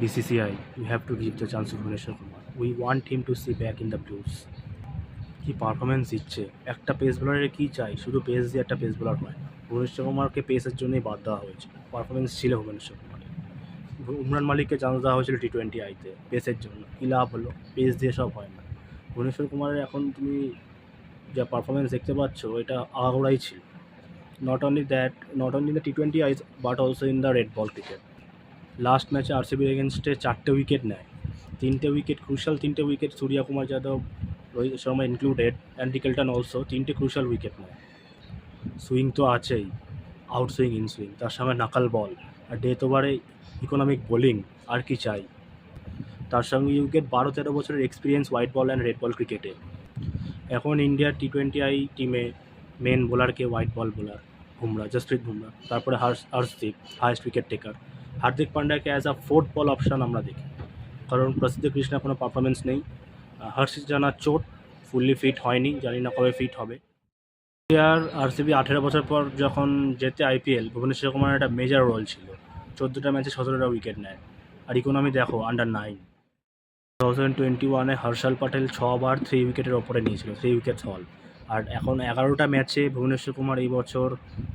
BCCI, you have to give the chance to Bhuvneshwar Kumar. We want him to see back in the Blues. কি performance দিচ্ছে, একটা pace বোলারের কী চাই, শুধু pace দিয়ে একটা pace bowler হয় না। ভুবনেশ্বর কুমারকে পেসের জন্যই বাদ দেওয়া হয়েছে, পারফরমেন্স ছিল ভুবনেশ্বর কুমারের। উমরান মালিককে চান্স দেওয়া হয়েছিল T20 আইতে পেসের জন্য, কী লাভ হলো, পেস দিয়ে সব হয় না। ভুবনেশ্বর কুমারের এখন তুমি যা পারফরমেন্স দেখতে পাচ্ছ এটা আগাগোড়াই ছিল। Not only that, not only the T20 আইস but also in the red ball cricket. Last ম্যাচে আরসিবির এগেনস্টে 4টে উইকেট নেয়, 3টে উইকেট ক্রুশাল, 3টে উইকেট সূর্যা কুমার যাদব, রোহিত শর্মা ইনক্লুডেড, অ্যান্ডি কেল্টন অলসো 3টে ক্রুশাল উইকেট নেয়। সুইং তো আছেই, আউট সুইং, ইন সুইং, তার সঙ্গে নাকাল বল আর ডেথ ওভারে ইকোনমিক বোলিং, আর কি চাই। তার সঙ্গে উইকেট 12-13 বছরের experience white ball and red ball ক্রিকেটে। এখন ইন্ডিয়ার T20 টিমে মেন বোলারকে white ball bowler Bumrah, Jasprit Bumrah, তারপরে Harshdeep highest wicket taker, Hardik পান্ড্যাকে as a fourth ball option আমরা দেখি, কারণ প্রসিদ্ধ কৃষ্ণার কোনো পারফরমেন্স নেই। হর্ষিত জানার চোট, ফুললি ফিট হয়নি, জানি না কবে ফিট হবে। আর আরসিবি 18 বছর পর যখন জেতে IPL, ভুবনেশ্বর কুমারের একটা মেজর রোল ছিল। 14টা ম্যাচে 17টা উইকেট নেয়, আর ইকোনমি দেখো আন্ডার 9। 2021-এ হর্ষল প্যাটেল 6বার 3 উইকেটের ওপরে নিয়েছিল, 3 উইকেটস হল। আর এখন 11টা ম্যাচে ভুবনেশ্বর কুমার এই বছর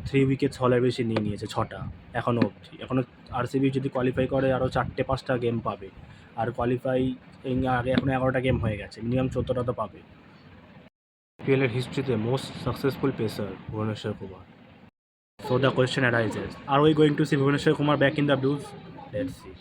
3 উইকেটস হলের বেশি নিয়ে নিয়েছে, 6টা এখনও অবধি। এখনও আরসিবি যদি কোয়ালিফাই করে আরও 4-5টা গেম পাবে, আর কোয়ালিফাই আগে এখন 11টা গেম হয়ে গেছে, মিনিমাম 14টা তো পাবে। IPL-এর হিস্ট্রিতে most successful pacer Bhuvneshwar Kumar. So the question arises, are we going to see Bhubaneswar Kumar back in the Blues? Let's see.